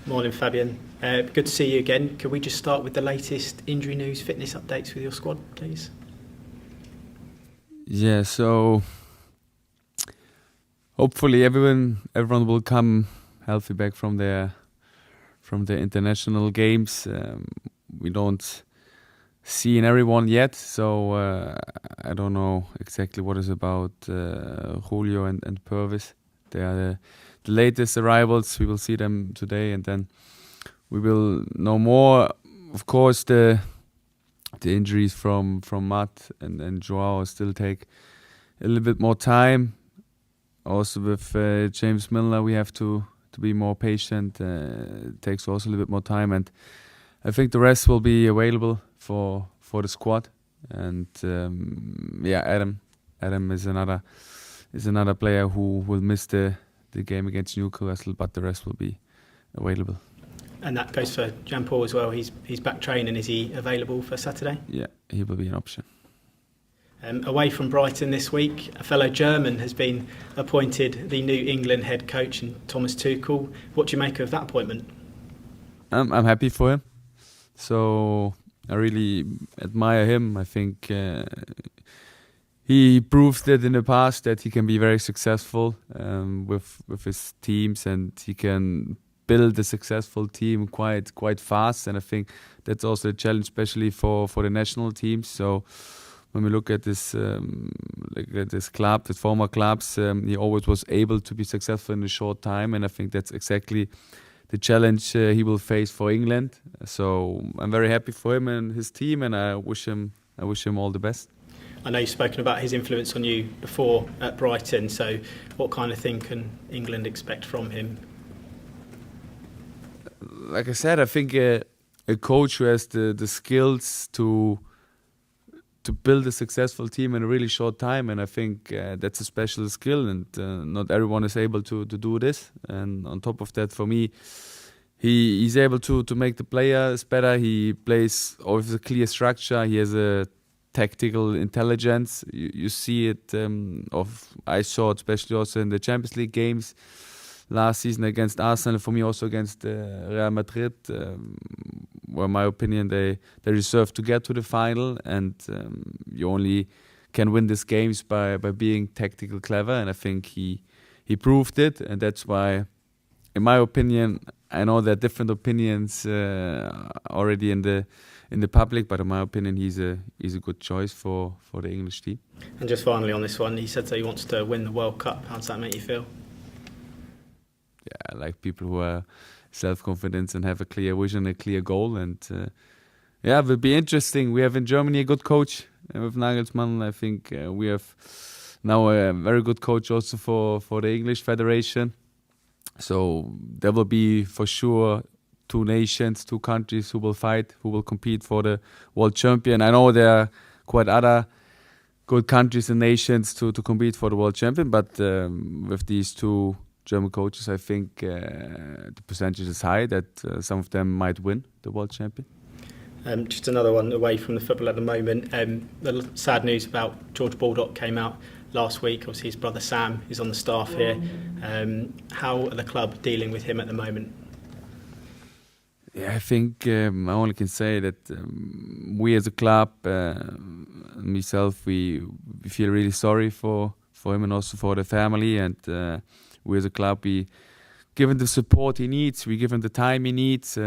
Morning, Fabian. Good to see you again. Could we just start with the latest injury news, fitness updates with your squad, please? Yeah, so hopefully everyone will come healthy back from their international games. We don't see in everyone yet, so I don't know exactly what is about Julio and Purvis. They are the latest arrivals. We will see them today, and then we will know more. Of course, the injuries from Matt and Joao still take a little bit more time. Also with James Milner, we have to be more patient. It takes also a little bit more time, and I think the rest will be available for the squad. And Adam is another player who will miss the game against Newcastle, but the rest will be available. And that goes for Jean-Paul as well. He's back training. Is he available for Saturday? Yeah, he will be an option. Away from Brighton this week, a fellow German has been appointed the new England head coach, Thomas Tuchel. What do you make of that appointment? I'm happy for him. So I really admire him. I think he proved that in the past that he can be very successful with his teams, and he can build a successful team quite fast. And I think that's also a challenge, especially for the national teams. So when we look at this club, the former clubs, he always was able to be successful in a short time, and I think that's exactly the challenge he will face for England. So I'm very happy for him and his team, and I wish him all the best. I know you've spoken about his influence on you before at Brighton, so what kind of thing can England expect from him? Like I said, I think a coach who has the skills to build a successful team in a really short time, and I think that's a special skill, and not everyone is able to do this. And on top of that, for me, he's able to make the players better. He plays with a clear structure. He has a tactical intelligence. You see it. I saw it especially also in the Champions League games last season against Arsenal. For me, also against Real Madrid, where in my opinion they deserve to get to the final. And you only can win these games by being tactical clever. And I think he proved it, and that's why, in my opinion, I know there are different opinions already in the public, but in my opinion, he's a good choice for the English team. And just finally on this one, he said that he wants to win the World Cup. How does that make you feel? Yeah, I like people who are self-confident and have a clear vision, a clear goal. And it will be interesting. We have in Germany a good coach with Nagelsmann. I think we have now a very good coach also for the English Federation. So there will be for sure two nations, two countries who will fight, who will compete for the world champion. I know there are quite other good countries and nations to compete for the world champion, but with these two German coaches, I think the percentage is high that some of them might win the world champion. Just another one away from the football at the moment. The sad news about George Baldock came out last week. Obviously his brother Sam is on the staff here. How are the club dealing with him at the moment? Yeah, I think I only can say that we as a club, myself, we feel really sorry for him and also for the family. And we as a club, we give him the support he needs. We give him the time he needs.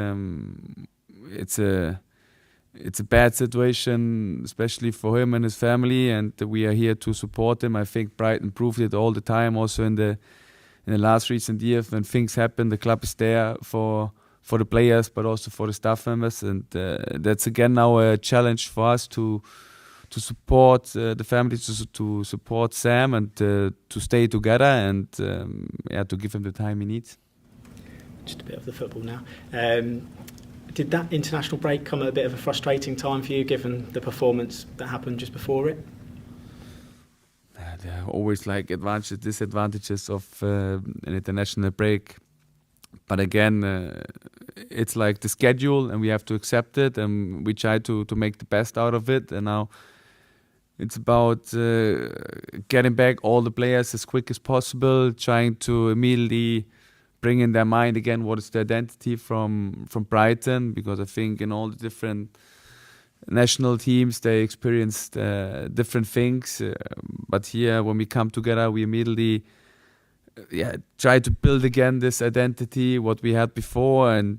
It's a bad situation, especially for him and his family, and we are here to support him. I think Brighton proved it all the time. Also in the last recent years, when things happen, the club is there for the players, but also for the staff members, and that's again now a challenge for us to support the family, to support Sam, and to stay together, and to give him the time he needs. Just a bit of the football now. Did that international break come at a bit of a frustrating time for you, given the performance that happened just before it? There are always like advantages, disadvantages of an international break. But again, it's like the schedule, and we have to accept it, and we try to make the best out of it. And now it's about getting back all the players as quick as possible, trying to immediately bring in their mind again what is the identity from Brighton, because I think in all the different national teams they experienced different things, but here when we come together we immediately try to build again this identity what we had before, and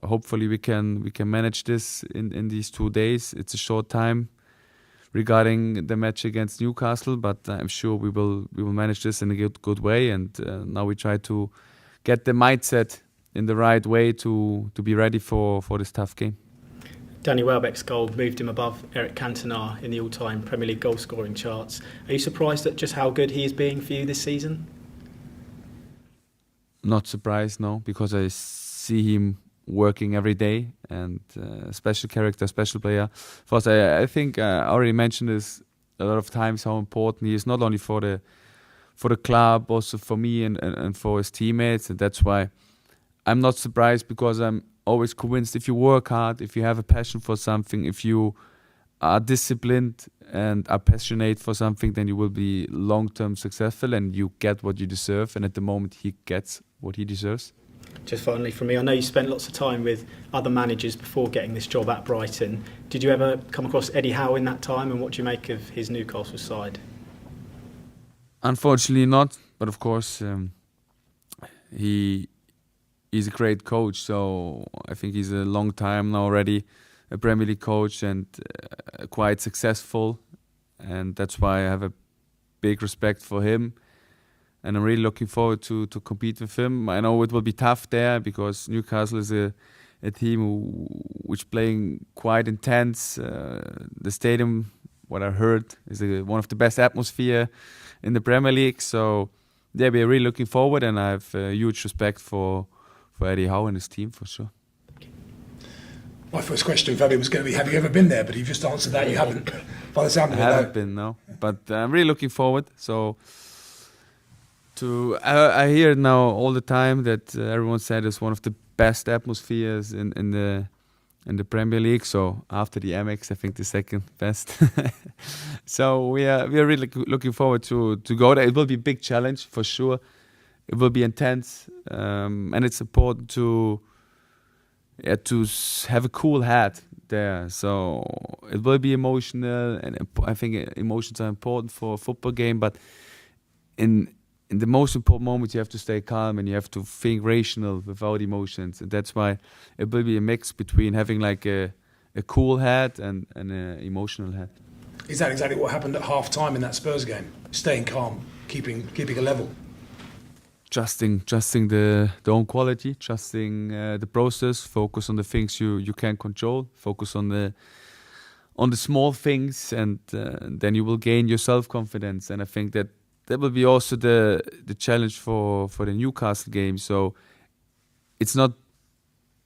hopefully we can manage this in these 2 days. It's a short time regarding the match against Newcastle, but I'm sure we will manage this in a good way, and now we try to get the mindset in the right way to be ready for this tough game. Danny Welbeck's goal moved him above Eric Cantona in the all-time Premier League goal-scoring charts. Are you surprised at just how good he is being for you this season? Not surprised, no, because I see him working every day, and special character, special player. First, I think I already mentioned this a lot of times how important he is, not only for the club, also for me and for his teammates, and that's why I'm not surprised, because I'm always convinced if you work hard, if you have a passion for something, if you are disciplined and are passionate for something, then you will be long-term successful and you get what you deserve. And at the moment, he gets what he deserves. Just finally from me, I know you spent lots of time with other managers before getting this job at Brighton. Did you ever come across Eddie Howe in that time, and what do you make of his Newcastle side? Unfortunately not, but of course he's a great coach, so I think he's a long time now already a Premier League coach, and quite successful, and that's why I have a big respect for him, and I'm really looking forward to compete with him. I know it will be tough there, because Newcastle is a team which playing quite intense. The stadium, what I heard, is one of the best atmosphere in the Premier League, so yeah, we're really looking forward, and I have huge respect for Eddie Howe and his team for sure. My first question, Fabio, was going to be, have you ever been there? But you've just answered that. You haven't, by the sound of it. I haven't been, no. But I'm really looking forward. So I hear it now all the time that everyone said it's one of the best atmospheres in the Premier League. So after the Amex, I think the second best. So we are really looking forward to go there. It will be a big challenge for sure. It will be intense, and it's important to have a cool head there. So it will be emotional, and I think emotions are important for a football game. But in the most important moment, you have to stay calm and you have to think rational without emotions. And that's why it will be a mix between having like a cool head and an emotional head. Is that exactly what happened at half-time in that Spurs game? Staying calm, keeping a level? Trusting the own quality, trusting the process, focus on the things you can control, focus on the small things, and then you will gain your self-confidence. And I think that will be also the challenge for the Newcastle game. So it's not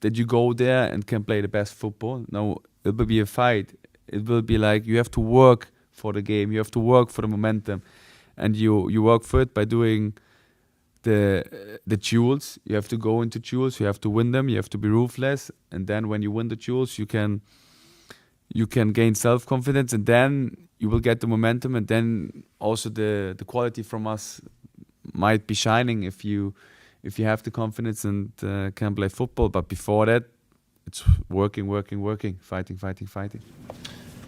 that you go there and can play the best football. No, it will be a fight. It will be like you have to work for the game, you have to work for the momentum, and you work for it by doing the duels. You have to go into duels, you have to win them, you have to be ruthless, and then when you win the duels, you can gain self-confidence, and then you will get the momentum, and then also the quality from us might be shining if you have the confidence and can play football. But before that, it's working, fighting.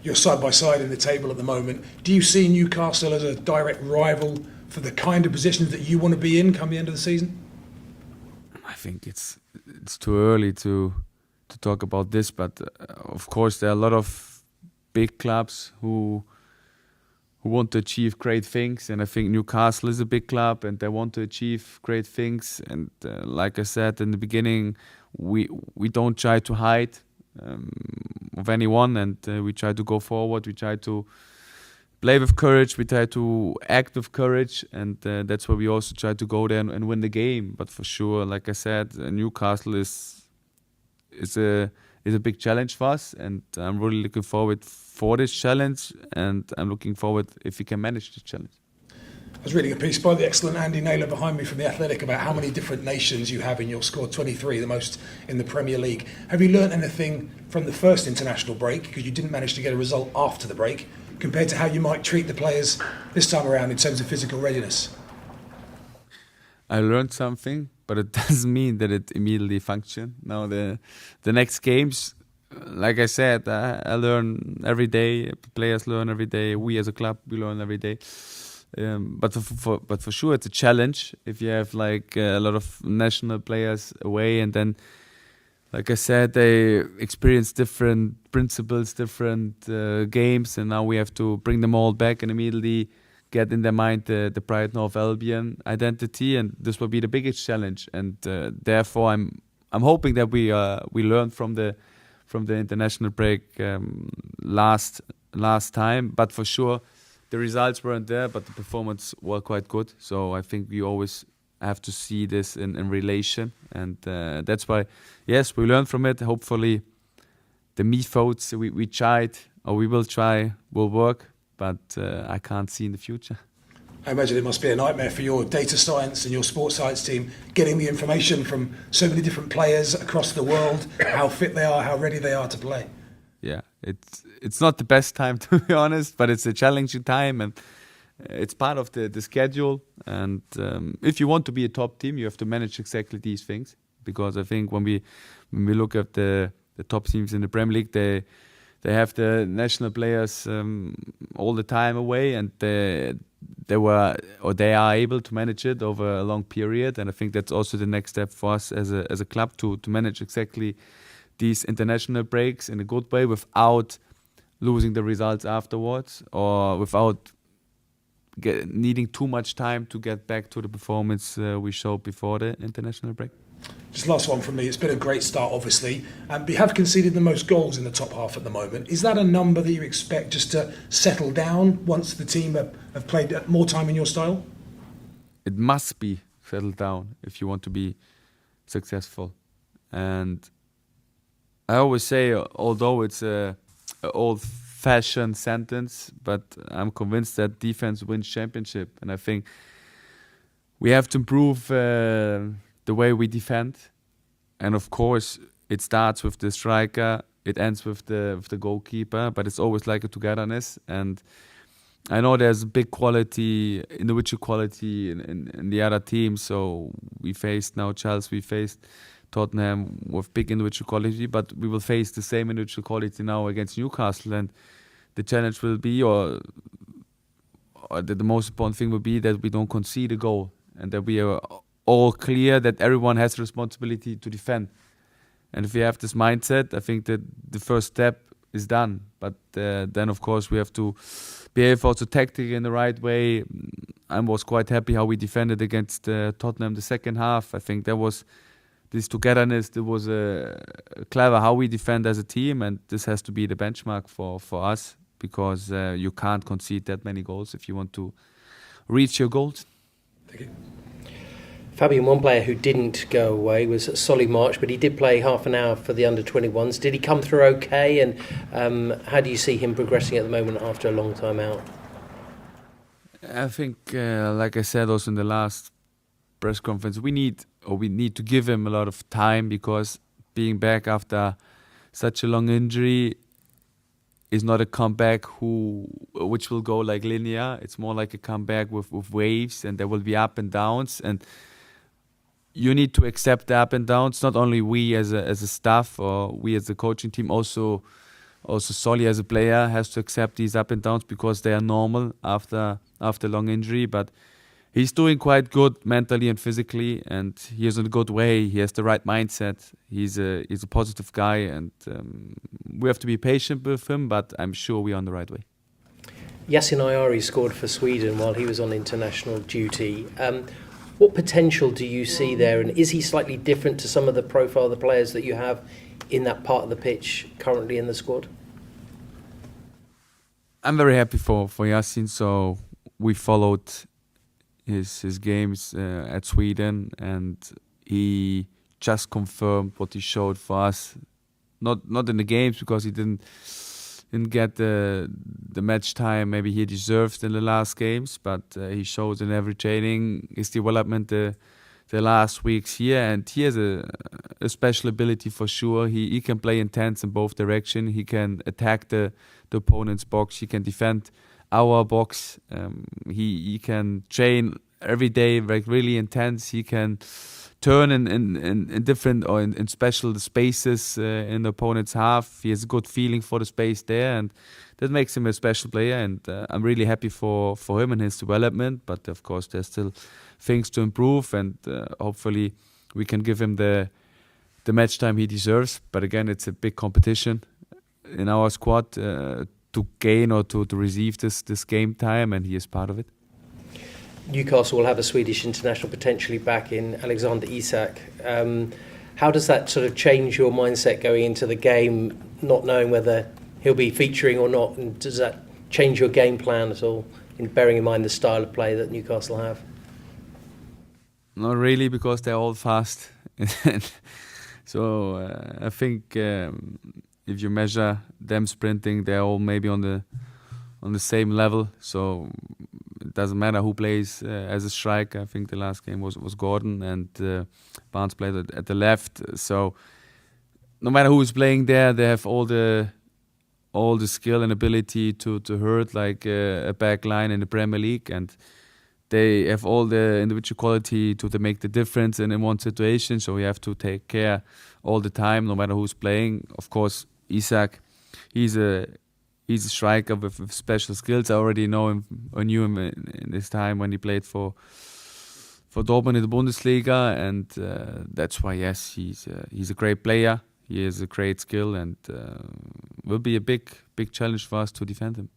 You're side by side in the table at the moment. Do you see Newcastle as a direct rival for the kind of positions that you want to be in come the end of the season? I think it's too early to talk about this, but of course there are a lot of big clubs who want to achieve great things, and I think Newcastle is a big club and they want to achieve great things. And like I said in the beginning, we don't try to hide of anyone, and we try to go forward. We try to play with courage, we try to act with courage, and that's why we also try to go there and win the game. But for sure, like I said, Newcastle is a big challenge for us, and I'm really looking forward for this challenge, and I'm looking forward if we can manage this challenge. I was reading a piece by the excellent Andy Naylor behind me from The Athletic about how many different nations you have in your squad, 23, the most in the Premier League. Have you learnt anything from the first international break, because you didn't manage to get a result after the break, compared to how you might treat the players this time around in terms of physical readiness? I learned something, but it doesn't mean that it immediately functions. Now the next games, like I said, I learn every day. Players learn every day. We as a club, we learn every day. But for sure, it's a challenge if you have like a lot of national players away, and then, like I said, they experience different principles, different games, and now we have to bring them all back and immediately get in their mind the Brighton of Albion identity, and this will be the biggest challenge. And therefore, I'm hoping that we learn from the international break last time. But for sure, the results weren't there, but the performance were quite good. So I think we always have to see this in relation, and that's why, yes, we learn from it. Hopefully, the methods we tried or we will try will work, but I can't see in the future. I imagine it must be a nightmare for your data science and your sports science team, getting the information from so many different players across the world, how fit they are, how ready they are to play. Yeah, it's not the best time, to be honest, but it's a challenging time, and it's part of the schedule. And if you want to be a top team, you have to manage exactly these things, because I think when we look at the top teams in the Premier League, they have the national players all the time away, and they are able to manage it over a long period. And I think that's also the next step for us as a club to manage exactly these international breaks in a good way without losing the results afterwards, or without needing too much time to get back to the performance we showed before the international break. Just last one from me. It's been a great start, obviously, but you have conceded the most goals in the top half at the moment. Is that a number that you expect just to settle down once the team have played more time in your style? It must be settled down if you want to be successful. And I always say, although it's an old-fashioned sentence, but I'm convinced that defense wins championship. And I think we have to improve the way we defend. And of course, it starts with the striker, it ends with the goalkeeper, but it's always like a togetherness. And I know there's big quality, individual quality in the other teams. So we faced now Chelsea, we faced Tottenham with big individual quality, but we will face the same individual quality now against Newcastle. And the challenge will be, or the most important thing will be, that we don't concede a goal, and that we are all clear that everyone has the responsibility to defend. And if we have this mindset, I think that the first step is done. But then, of course, we have to behave also tactically in the right way. I was quite happy how we defended against Tottenham the second half. I think there was this togetherness. It was clever how we defend as a team, and this has to be the benchmark for us, because you can't concede that many goals if you want to reach your goals. Thank you. Fabian, one player who didn't go away was Solly March, but he did play half an hour for the under-21s. Did he come through okay, and how do you see him progressing at the moment after a long time out? I think, like I said also in the last press conference, we need to give him a lot of time, because being back after such a long injury is not a comeback which will go like linear. It's more like a comeback with waves, and there will be up and downs, and you need to accept the up and downs. Not only we as a staff or we as a coaching team, also Solly as a player has to accept these up and downs, because they are normal after long injury. But he's doing quite good mentally and physically, and he is in a good way. He has the right mindset. He's a positive guy, and we have to be patient with him, but I'm sure we're on the right way. Yasin Ayari scored for Sweden while he was on international duty. What potential do you see there, and is he slightly different to some of the profile of the players that you have in that part of the pitch currently in the squad? I'm very happy for Yasin. So we followed his games at Sweden, and he just confirmed what he showed for us. Not in the games, because he didn't get the match time maybe he deserved in the last games, but he showed in every training his development the last weeks here, and he has a special ability for sure. He can play intense in both directions. He can attack the opponent's box. He can defend our box. He can train every day, like really intense. He can turn in different or in special spaces in the opponent's half. He has a good feeling for the space there, and that makes him a special player. And I'm really happy for him and his development. But of course, there's still things to improve, and hopefully we can give him the match time he deserves. But again, it's a big competition in our squad to gain or to receive this game time, and he is part of it. Newcastle will have a Swedish international potentially back in Alexander Isak. How does that sort of change your mindset going into the game, not knowing whether he'll be featuring or not? And does that change your game plan at all, in bearing in mind the style of play that Newcastle have? Not really, because they're all fast. So I think if you measure them sprinting, they're all maybe on the same level. So it doesn't matter who plays as a striker. I think the last game was Gordon, and Barnes played at the left. So no matter who is playing there, they have all the skill and ability to hurt like a back line in the Premier League, and they have all the individual quality to make the difference in one situation. So we have to take care all the time, no matter who's playing. Of course, Isak, he's a striker with special skills. I already know him. I knew him in his time when he played for Dortmund in the Bundesliga, and that's why, yes, he's a great player. He has a great skill, and will be a big challenge for us to defend him.